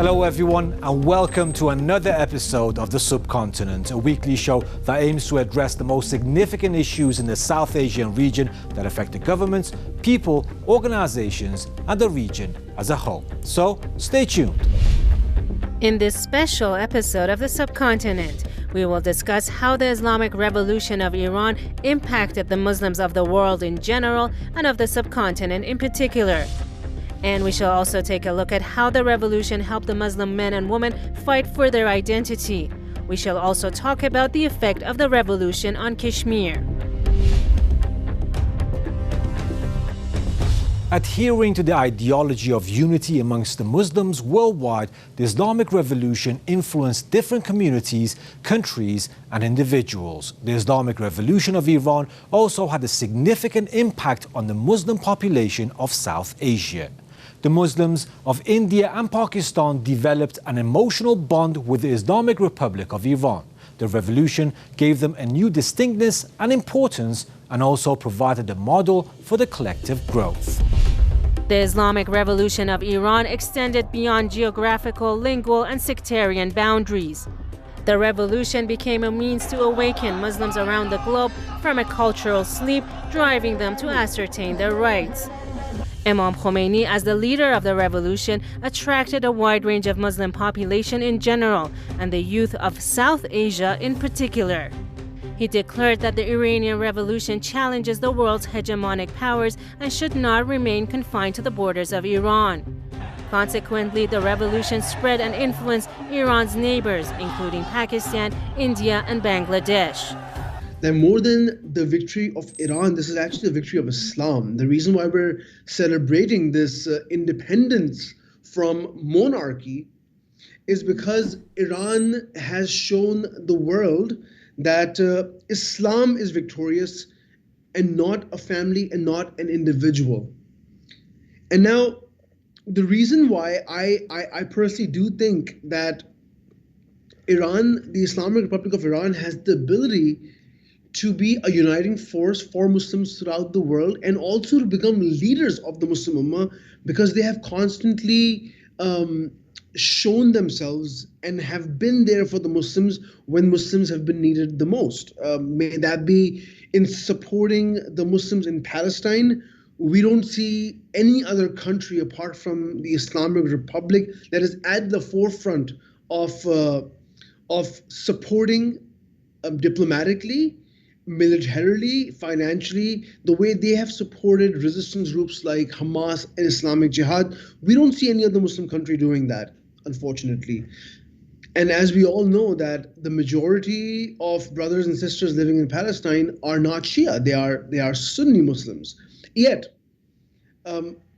Hello everyone and welcome to another episode of The Subcontinent, a weekly show that aims to address the most significant issues in the South Asian region that affect the governments, people, organizations and the region as a whole. So stay tuned. In this special episode of The Subcontinent, we will discuss how the Islamic Revolution of Iran impacted the Muslims of the world in general and of the subcontinent in particular. And we shall also take a look at how the revolution helped the Muslim men and women fight for their identity. We shall also talk about the effect of the revolution on Kashmir. Adhering to the ideology of unity amongst the Muslims worldwide, the Islamic Revolution influenced different communities, countries and individuals. The Islamic Revolution of Iran also had a significant impact on the Muslim population of South Asia. The Muslims of India and Pakistan developed an emotional bond with the Islamic Republic of Iran. The revolution gave them a new distinctness and importance and also provided a model for the collective growth. The Islamic Revolution of Iran extended beyond geographical, lingual, and sectarian boundaries. The revolution became a means to awaken Muslims around the globe from a cultural sleep, driving them to ascertain their rights. Imam Khomeini, as the leader of the revolution, attracted a wide range of Muslim population in general and the youth of South Asia in particular. He declared that the Iranian Revolution challenges the world's hegemonic powers and should not remain confined to the borders of Iran. Consequently, the revolution spread and influenced Iran's neighbors, including Pakistan, India, and Bangladesh. That more than the victory of Iran, this is actually the victory of Islam. The reason why we're celebrating this independence from monarchy is because Iran has shown the world that Islam is victorious and not a family and not an individual. And now, the reason why I personally do think that Iran, the Islamic Republic of Iran, has the ability to be a uniting force for Muslims throughout the world and also to become leaders of the Muslim Ummah, because they have constantly shown themselves and have been there for the Muslims when Muslims have been needed the most. May that be in supporting the Muslims in Palestine. We don't see any other country apart from the Islamic Republic that is at the forefront of supporting diplomatically, militarily, financially, the way they have supported resistance groups like Hamas and Islamic Jihad. We don't see any other Muslim country doing that, unfortunately. And as we all know, that the majority of brothers and sisters living in Palestine are not Shia, they are Sunni Muslims. Yet,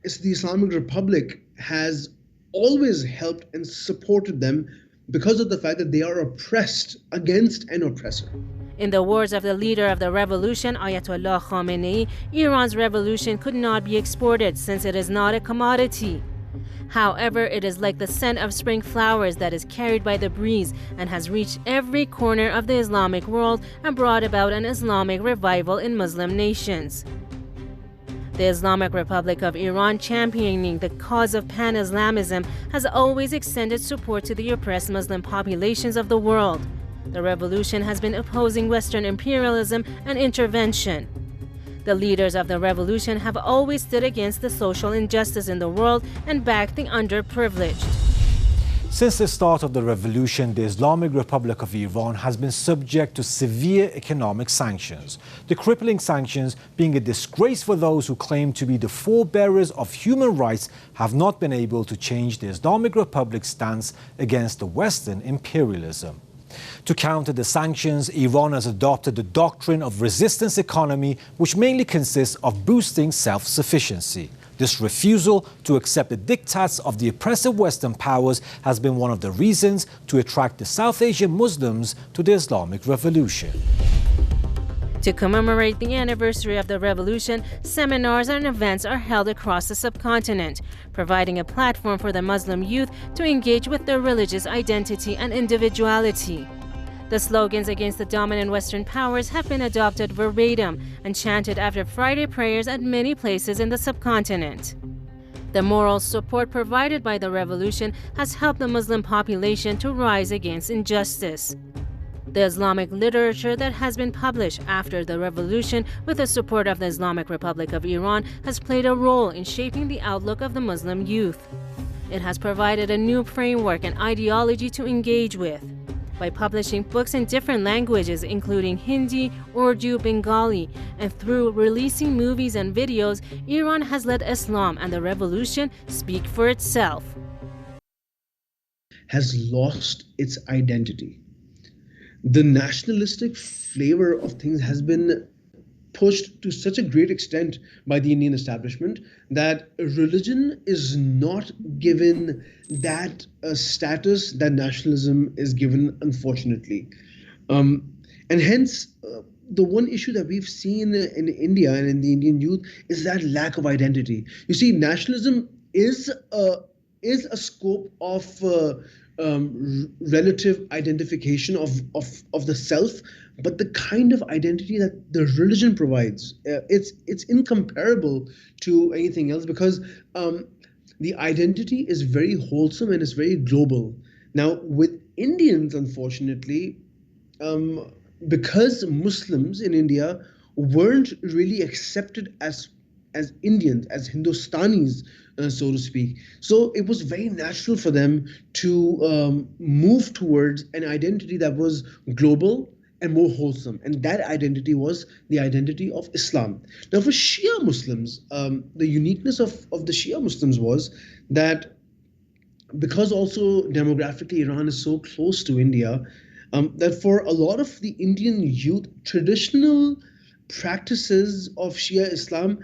it's the Islamic Republic has always helped and supported them because of the fact that they are oppressed against an oppressor. In the words of the leader of the revolution, Ayatollah Khamenei, Iran's revolution could not be exported since it is not a commodity. However, it is like the scent of spring flowers that is carried by the breeze and has reached every corner of the Islamic world and brought about an Islamic revival in Muslim nations. The Islamic Republic of Iran, championing the cause of pan-Islamism, has always extended support to the oppressed Muslim populations of the world. The revolution has been opposing Western imperialism and intervention. The leaders of the revolution have always stood against the social injustice in the world and backed the underprivileged. Since the start of the revolution, the Islamic Republic of Iran has been subject to severe economic sanctions. The crippling sanctions, being a disgrace for those who claim to be the forebearers of human rights, have not been able to change the Islamic Republic's stance against the Western imperialism. To counter the sanctions, Iran has adopted the doctrine of resistance economy, which mainly consists of boosting self-sufficiency. This refusal to accept the diktats of the oppressive Western powers has been one of the reasons to attract the South Asian Muslims to the Islamic Revolution. To commemorate the anniversary of the revolution, seminars and events are held across the subcontinent, providing a platform for the Muslim youth to engage with their religious identity and individuality. The slogans against the dominant Western powers have been adopted verbatim and chanted after Friday prayers at many places in the subcontinent. The moral support provided by the revolution has helped the Muslim population to rise against injustice. The Islamic literature that has been published after the revolution with the support of the Islamic Republic of Iran has played a role in shaping the outlook of the Muslim youth. It has provided a new framework and ideology to engage with. By publishing books in different languages including Hindi, Urdu, Bengali, and through releasing movies and videos, Iran has let Islam and the revolution speak for itself. Has lost its identity. The nationalistic flavor of things has been pushed to such a great extent by the Indian establishment that religion is not given that status that nationalism is given, unfortunately. And hence, the one issue that we've seen in India and in the Indian youth is that lack of identity. You see, nationalism is a scope of relative identification of the self, but the kind of identity that the religion provides, it's incomparable to anything else, because the identity is very wholesome and it's very global. Now, with Indians, unfortunately, because Muslims in India weren't really accepted as Indians, as Hindustanis, so to speak. So it was very natural for them to move towards an identity that was global and more wholesome. And that identity was the identity of Islam. Now, for Shia Muslims, the uniqueness of the Shia Muslims was that because also demographically Iran is so close to India, that for a lot of the Indian youth, traditional practices of Shia Islam,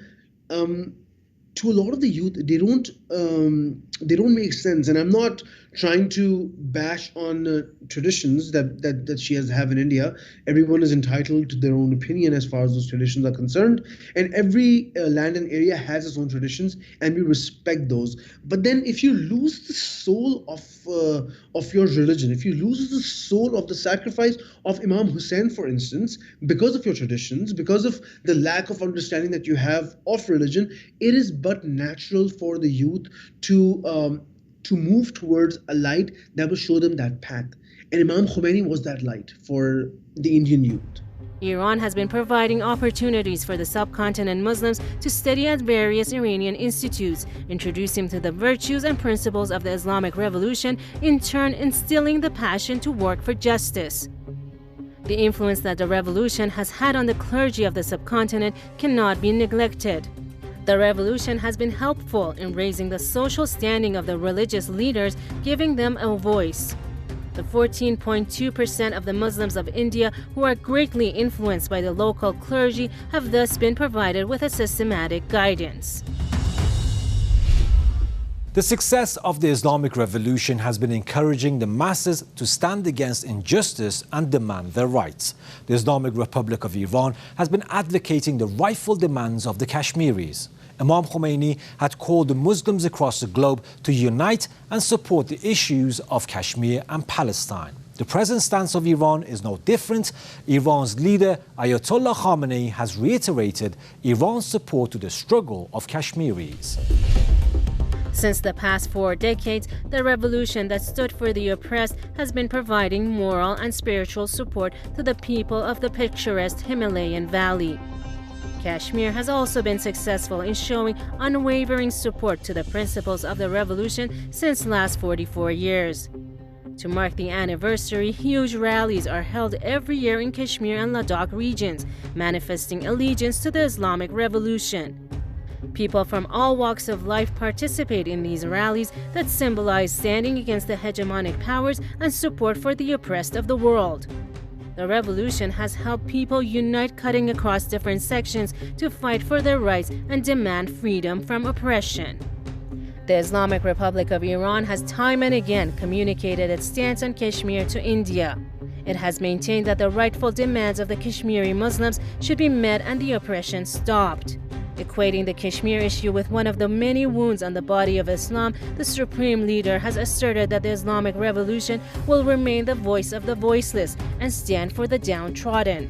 to a lot of the youth, they don't make sense. And I'm not trying to bash on traditions that Shias have in India. Everyone is entitled to their own opinion as far as those traditions are concerned. And every land and area has its own traditions, and we respect those. But then if you lose the soul of your religion, if you lose the soul of the sacrifice of Imam Hussein, for instance, because of your traditions, because of the lack of understanding that you have of religion, it is but natural for the youth to move towards a light that will show them that path. And Imam Khomeini was that light for the Indian youth. Iran has been providing opportunities for the subcontinent Muslims to study at various Iranian institutes, introducing to the virtues and principles of the Islamic Revolution, in turn instilling the passion to work for justice. The influence that the revolution has had on the clergy of the subcontinent cannot be neglected. The revolution has been helpful in raising the social standing of the religious leaders, giving them a voice. The 14.2% of the Muslims of India who are greatly influenced by the local clergy have thus been provided with a systematic guidance. The success of the Islamic Revolution has been encouraging the masses to stand against injustice and demand their rights. The Islamic Republic of Iran has been advocating the rightful demands of the Kashmiris. Imam Khomeini had called the Muslims across the globe to unite and support the issues of Kashmir and Palestine. The present stance of Iran is no different. Iran's leader, Ayatollah Khamenei, has reiterated Iran's support to the struggle of Kashmiris. Since the past 4 decades, the revolution that stood for the oppressed has been providing moral and spiritual support to the people of the picturesque Himalayan valley. Kashmir has also been successful in showing unwavering support to the principles of the revolution since the last 44 years. To mark the anniversary, huge rallies are held every year in Kashmir and Ladakh regions, manifesting allegiance to the Islamic Revolution. People from all walks of life participate in these rallies that symbolize standing against the hegemonic powers and support for the oppressed of the world. The revolution has helped people unite, cutting across different sections to fight for their rights and demand freedom from oppression. The Islamic Republic of Iran has time and again communicated its stance on Kashmir to India. It has maintained that the rightful demands of the Kashmiri Muslims should be met and the oppression stopped. Equating the Kashmir issue with one of the many wounds on the body of Islam, the Supreme Leader has asserted that the Islamic Revolution will remain the voice of the voiceless and stand for the downtrodden.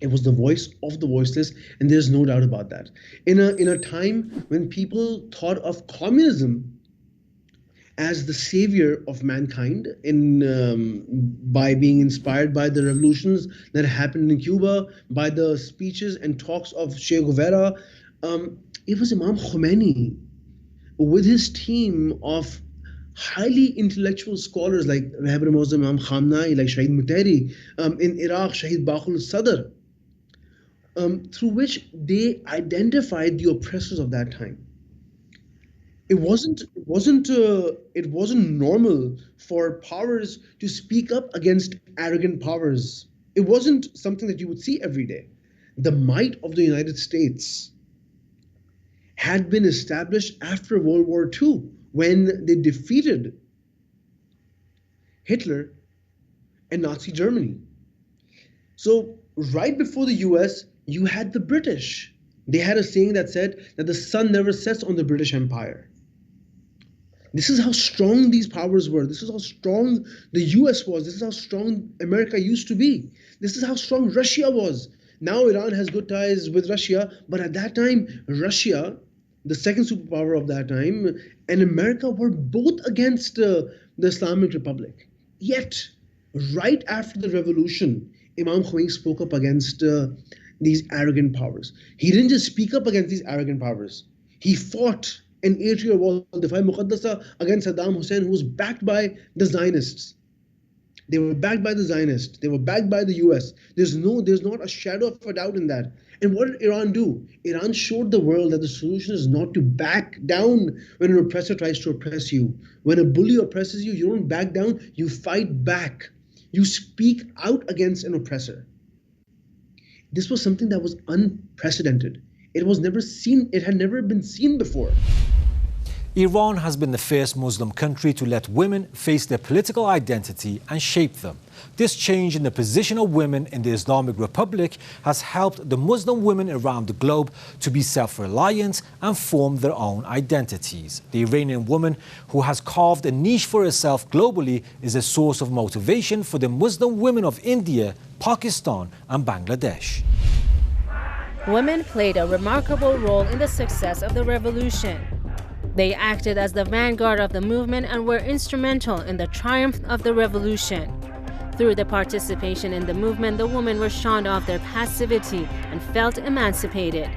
It was the voice of the voiceless, and there's no doubt about that. In a time when people thought of communism as the savior of mankind by being inspired by the revolutions that happened in Cuba, by the speeches and talks of Che Guevara, it was Imam Khomeini with his team of highly intellectual scholars like Rehabra Muslim Imam Khamenei, like Shahid Mutahri, in Iraq, Shahid Baqul Sadr, through which they identified the oppressors of that time. It wasn't normal for powers to speak up against arrogant powers. It wasn't something that you would see every day. The might of the United States had been established after World War II when they defeated Hitler and Nazi Germany. So right before the US, you had the British. They had a saying that said that the sun never sets on the British Empire. This is how strong these powers were. This is how strong the US was. This is how strong America used to be. This is how strong Russia was. Now Iran has good ties with Russia, but at that time, Russia, the second superpower of that time, and America were both against the Islamic Republic. Yet, right after the revolution, Imam Khomeini spoke up against these arrogant powers. He didn't just speak up against these arrogant powers. He fought an 8-year war, Difai Muqaddasa, against Saddam Hussein, who was backed by the Zionists. They were backed by the Zionists. They were backed by the US. There's not a shadow of a doubt in that. And what did Iran do? Iran showed the world that the solution is not to back down when an oppressor tries to oppress you. When a bully oppresses you, you don't back down, you fight back. You speak out against an oppressor. This was something that was unprecedented. It had never been seen before. Iran has been the first Muslim country to let women face their political identity and shape them. This change in the position of women in the Islamic Republic has helped the Muslim women around the globe to be self-reliant and form their own identities. The Iranian woman, who has carved a niche for herself globally, is a source of motivation for the Muslim women of India, Pakistan and Bangladesh. Women played a remarkable role in the success of the revolution. They acted as the vanguard of the movement and were instrumental in the triumph of the revolution. Through the participation in the movement, the women were shunned off their passivity and felt emancipated.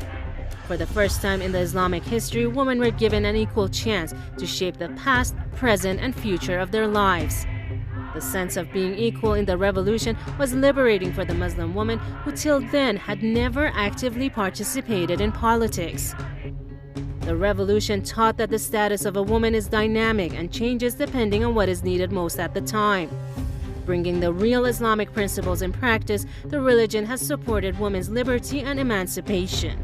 For the first time in the Islamic history, women were given an equal chance to shape the past, present, and future of their lives. The sense of being equal in the revolution was liberating for the Muslim woman who till then had never actively participated in politics. The revolution taught that the status of a woman is dynamic and changes depending on what is needed most at the time. Bringing the real Islamic principles in practice, the religion has supported women's liberty and emancipation.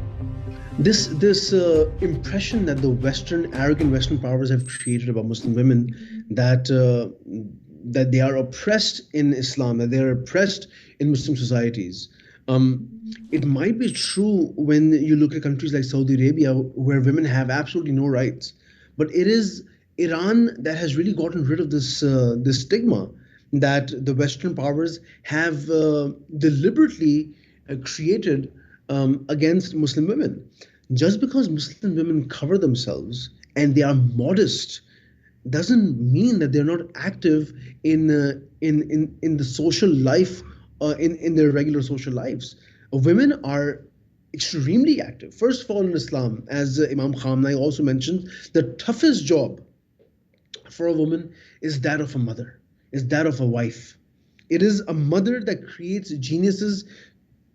This impression that the arrogant Western powers have created about Muslim women, that they are oppressed in Islam, that they are oppressed in Muslim societies. It might be true when you look at countries like Saudi Arabia, where women have absolutely no rights. But it is Iran that has really gotten rid of this stigma that the Western powers have deliberately created against Muslim women. Just because Muslim women cover themselves and they are modest doesn't mean that they're not active in the social life, in their regular social lives. Women are extremely active. First of all, in Islam, as Imam Khamenei also mentioned, the toughest job for a woman is that of a mother, is that of a wife. It is a mother that creates geniuses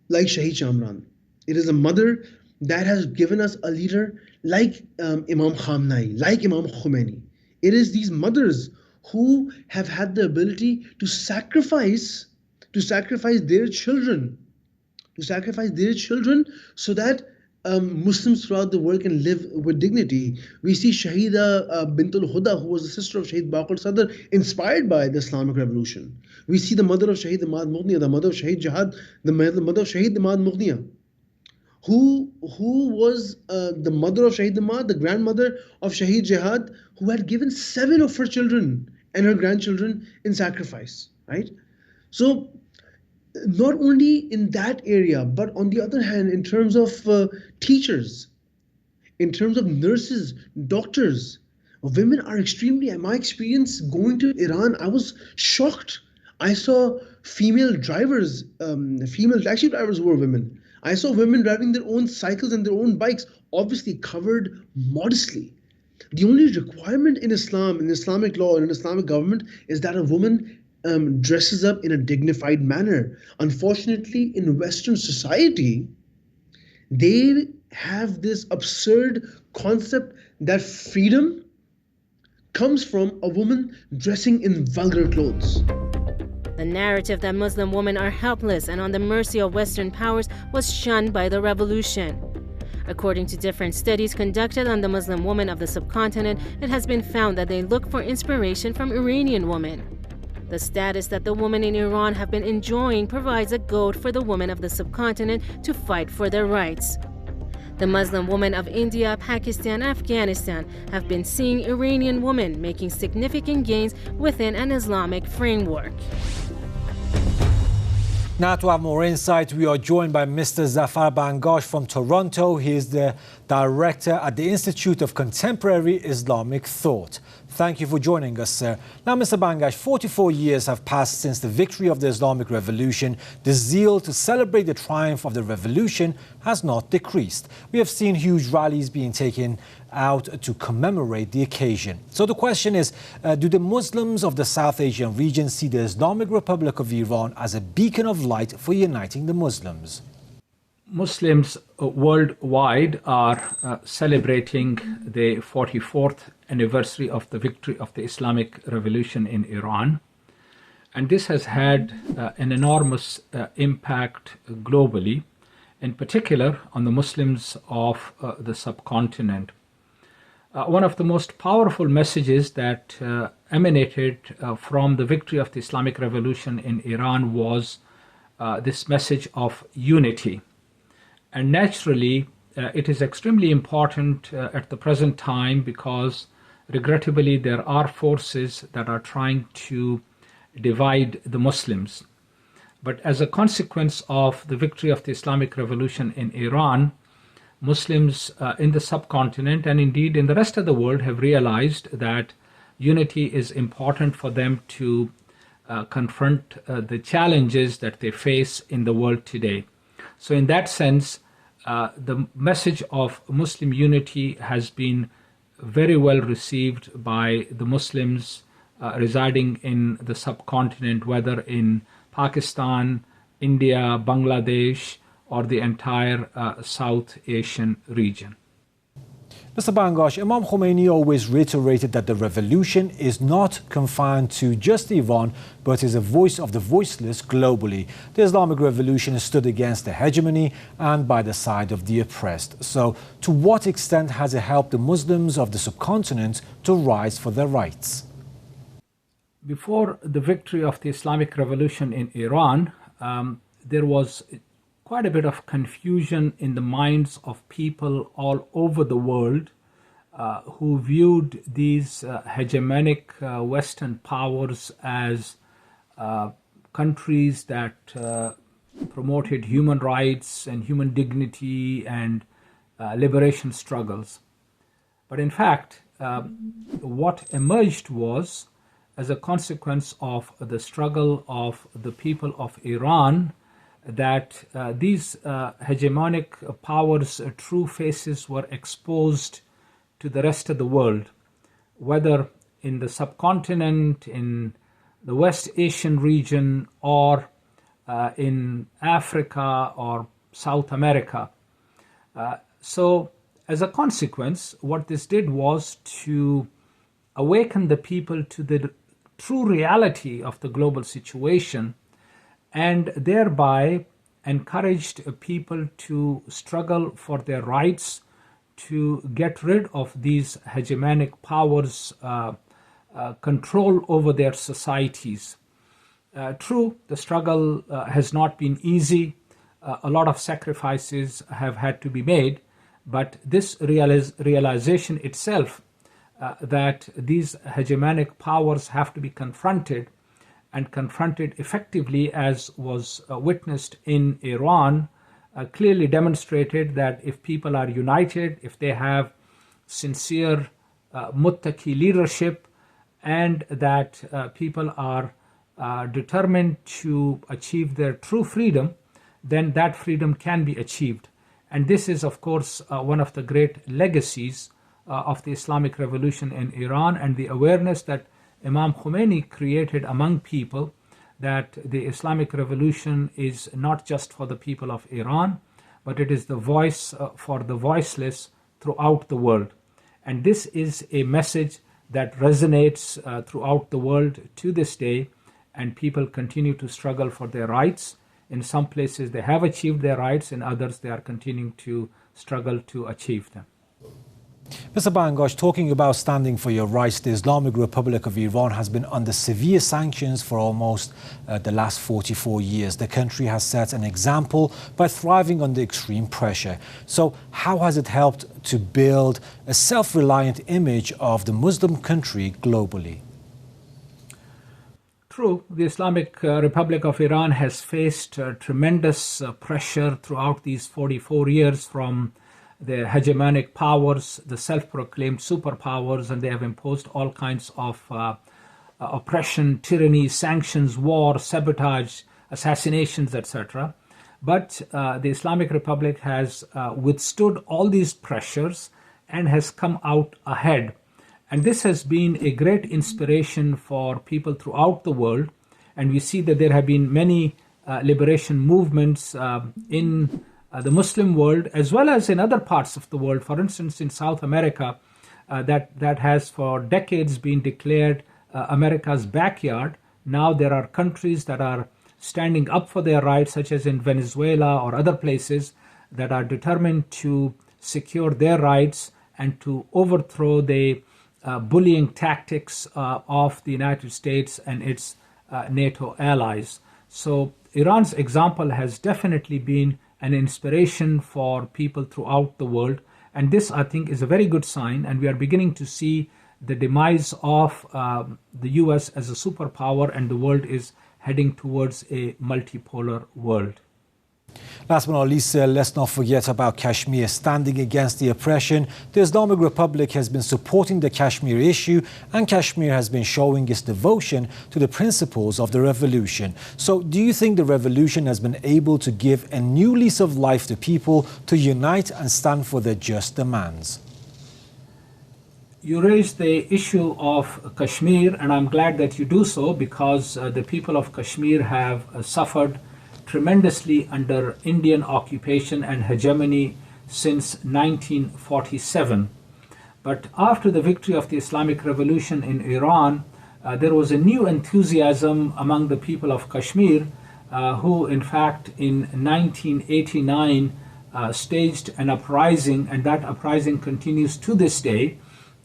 like Shahid Shamran. It is a mother that has given us a leader like Imam Khamenei, like Imam Khomeini. It is these mothers who have had the ability to sacrifice their children, so that Muslims throughout the world can live with dignity. We see Shahida Bintul Huda, who was the sister of Shahid Baqul Sadr, inspired by the Islamic Revolution. We see the mother of Shahid Imad Mughniya, the mother of Shahid Jihad, the mother of Shahid Imad Mughniya, who was the mother of Shahid Imad, the grandmother of Shahid Jihad, who had given 7 of her children and her grandchildren in sacrifice, right? So not only in that area, but on the other hand, in terms of teachers, in terms of nurses, doctors, women are extremely, in my experience going to Iran, I was shocked. I saw female drivers, female taxi drivers who were women. I saw women driving their own cycles and their own bikes, obviously covered modestly. The only requirement in Islam, in Islamic law, and in Islamic government is that a woman dresses up in a dignified manner. Unfortunately, in Western society, they have this absurd concept that freedom comes from a woman dressing in vulgar clothes. The narrative that Muslim women are helpless and on the mercy of Western powers was shunned by the revolution. According to different studies conducted on the Muslim women of the subcontinent, it has been found that they look for inspiration from Iranian women. The status that the women in Iran have been enjoying provides a goad for the women of the subcontinent to fight for their rights. The Muslim women of India, Pakistan, and Afghanistan have been seeing Iranian women making significant gains within an Islamic framework. Now to have more insight, we are joined by Mr. Zafar Bangash from Toronto. He is the director at the Institute of Contemporary Islamic Thought. Thank you for joining us, sir. Now, Mr. Bangash, 44 years have passed since the victory of the Islamic Revolution. The zeal to celebrate the triumph of the revolution has not decreased. We have seen huge rallies being taken out to commemorate the occasion. So the question is, do the Muslims of the South Asian region see the Islamic Republic of Iran as a beacon of light for uniting the Muslims? Muslims worldwide are celebrating the 44th anniversary of the victory of the Islamic Revolution in Iran. And this has had an enormous impact globally, in particular on the Muslims of the subcontinent. One of the most powerful messages that emanated from the victory of the Islamic Revolution in Iran was this message of unity. And naturally, it is extremely important at the present time because, regrettably, there are forces that are trying to divide the Muslims. But as a consequence of the victory of the Islamic Revolution in Iran, Muslims in the subcontinent and indeed in the rest of the world have realized that unity is important for them to confront the challenges that they face in the world today. So in that sense, the message of Muslim unity has been very well received by the Muslims residing in the subcontinent, whether in Pakistan, India, Bangladesh, or the entire South Asian region. Mr. Bangash, Imam Khomeini always reiterated that the revolution is not confined to just Iran, but is a voice of the voiceless globally. The Islamic Revolution stood against the hegemony and by the side of the oppressed. So, to what extent has it helped the Muslims of the subcontinent to rise for their rights? Before the victory of the Islamic Revolution in Iran, there was quite a bit of confusion in the minds of people all over the world who viewed these hegemonic Western powers as countries that promoted human rights and human dignity and liberation struggles. But in fact, what emerged was, as a consequence of the struggle of the people of Iran, that these hegemonic powers' true faces were exposed to the rest of the world, whether in the subcontinent, in the West Asian region, or in Africa or South America. So, as a consequence, what this did was to awaken the people to the true reality of the global situation, and thereby encouraged people to struggle for their rights, to get rid of these hegemonic powers' control over their societies. True, the struggle has not been easy. A lot of sacrifices have had to be made, but this realization itself that these hegemonic powers have to be confronted and confront it effectively, as was witnessed in Iran, clearly demonstrated that if people are united, if they have sincere muttaqi leadership, and that people are determined to achieve their true freedom, then that freedom can be achieved. And this is, of course, one of the great legacies of the Islamic Revolution in Iran, and the awareness that Imam Khomeini created among people, that the Islamic Revolution is not just for the people of Iran, but it is the voice for the voiceless throughout the world. And this is a message that resonates throughout the world to this day, and people continue to struggle for their rights. In some places they have achieved their rights, in others they are continuing to struggle to achieve them. Mr. Bangosh, talking about standing for your rights, the Islamic Republic of Iran has been under severe sanctions for almost the last 44 years. The country has set an example by thriving under extreme pressure. So how has it helped to build a self-reliant image of the Muslim country globally? True, the Islamic Republic of Iran has faced tremendous pressure throughout these 44 years from the hegemonic powers, the self-proclaimed superpowers, and they have imposed all kinds of oppression, tyranny, sanctions, war, sabotage, assassinations, etc. But the Islamic Republic has withstood all these pressures and has come out ahead. And this has been a great inspiration for people throughout the world. And we see that there have been many liberation movements in the Muslim world, as well as in other parts of the world. For instance, in South America, that has for decades been declared America's backyard. Now there are countries that are standing up for their rights, such as in Venezuela or other places, that are determined to secure their rights and to overthrow the bullying tactics of the United States and its NATO allies. So Iran's example has definitely been an inspiration for people throughout the world. And this, I think, is a very good sign. And we are beginning to see the demise of the US as a superpower, and the world is heading towards a multipolar world. Last but not least, let's not forget about Kashmir. Standing against the oppression, the Islamic Republic has been supporting the Kashmir issue, and Kashmir has been showing its devotion to the principles of the revolution. So do you think the revolution has been able to give a new lease of life to people to unite and stand for their just demands? You raised the issue of Kashmir, and I'm glad that you do so, because the people of Kashmir have suffered tremendously under Indian occupation and hegemony since 1947. But after the victory of the Islamic Revolution in Iran, there was a new enthusiasm among the people of Kashmir, who in fact in 1989 staged an uprising, and that uprising continues to this day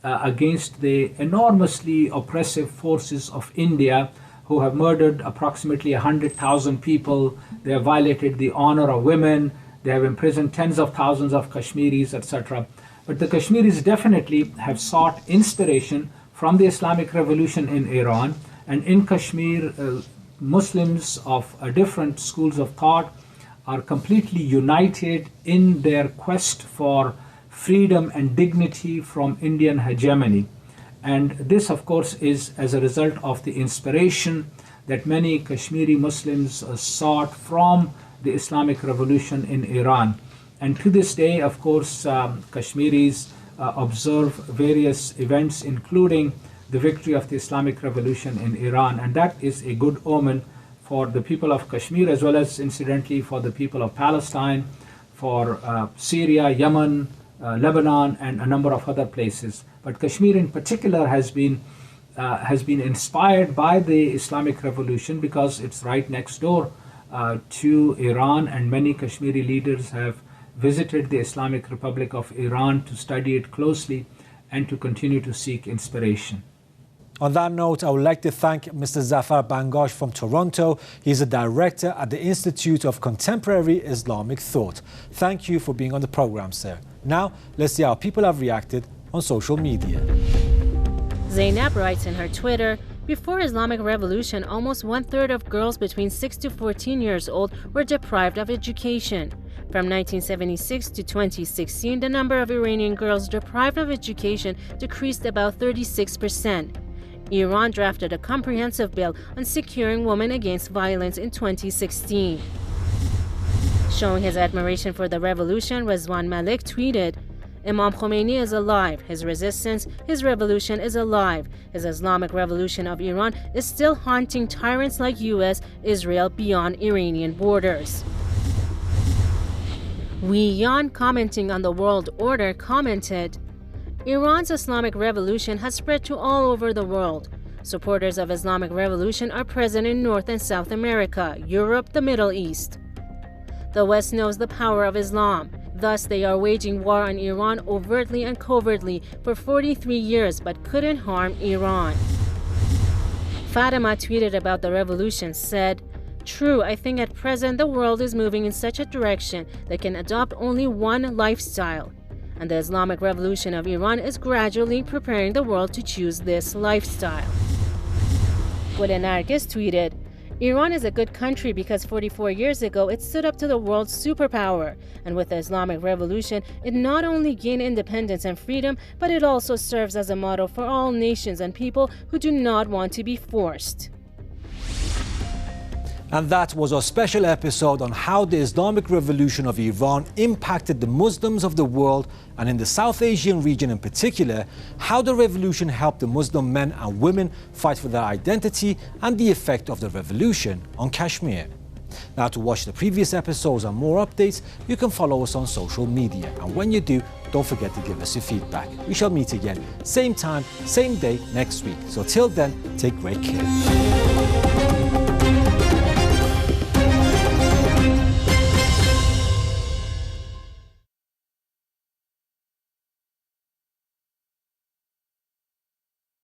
against the enormously oppressive forces of India, who have murdered approximately 100,000 people. They have violated the honor of women. They have imprisoned tens of thousands of Kashmiris, etc. But the Kashmiris definitely have sought inspiration from the Islamic Revolution in Iran. And in Kashmir, Muslims of different schools of thought are completely united in their quest for freedom and dignity from Indian hegemony. And this, of course, is as a result of the inspiration that many Kashmiri Muslims sought from the Islamic Revolution in Iran. And to this day, of course, Kashmiris observe various events, including the victory of the Islamic Revolution in Iran. And that is a good omen for the people of Kashmir, as well as, incidentally, for the people of Palestine, for Syria, Yemen, Lebanon, and a number of other places. But Kashmir in particular has been inspired by the Islamic Revolution because it's right next door to Iran, and many Kashmiri leaders have visited the Islamic Republic of Iran to study it closely and to continue to seek inspiration. On that note, I would like to thank Mr. Zafar Bangosh from Toronto. He's a director at the Institute of Contemporary Islamic Thought. Thank you for being on the program, sir. Now, let's see how people have reacted on social media. Zainab writes in her Twitter, Before Islamic Revolution, almost 1/3 of girls between 6 to 14 years old were deprived of education. From 1976 to 2016, the number of Iranian girls deprived of education decreased about 36%. Iran drafted a comprehensive bill on securing women against violence in 2016. Showing his admiration for the revolution, Rizwan Malik tweeted, "Imam Khomeini is alive. His resistance, his revolution is alive. His Islamic Revolution of Iran is still haunting tyrants like US, Israel beyond Iranian borders." Wei Yan, commenting on the world order, commented, "Iran's Islamic Revolution has spread to all over the world. Supporters of Islamic Revolution are present in North and South America, Europe, the Middle East. The West knows the power of Islam. Thus, they are waging war on Iran overtly and covertly for 43 years but couldn't harm Iran." Fatima tweeted about the revolution, said, "True, I think at present the world is moving in such a direction that can adopt only one lifestyle. And the Islamic Revolution of Iran is gradually preparing the world to choose this lifestyle." Gul Nargis tweeted, "Iran is a good country because 44 years ago it stood up to the world's superpower, and with the Islamic Revolution it not only gained independence and freedom, but it also serves as a model for all nations and people who do not want to be forced." And that was our special episode on how the Islamic Revolution of Iran impacted the Muslims of the world, and in the South Asian region in particular, how the revolution helped the Muslim men and women fight for their identity and the effect of the revolution on Kashmir. Now, to watch the previous episodes and more updates, you can follow us on social media. And when you do, don't forget to give us your feedback. We shall meet again, same time, same day next week. So till then, take great care.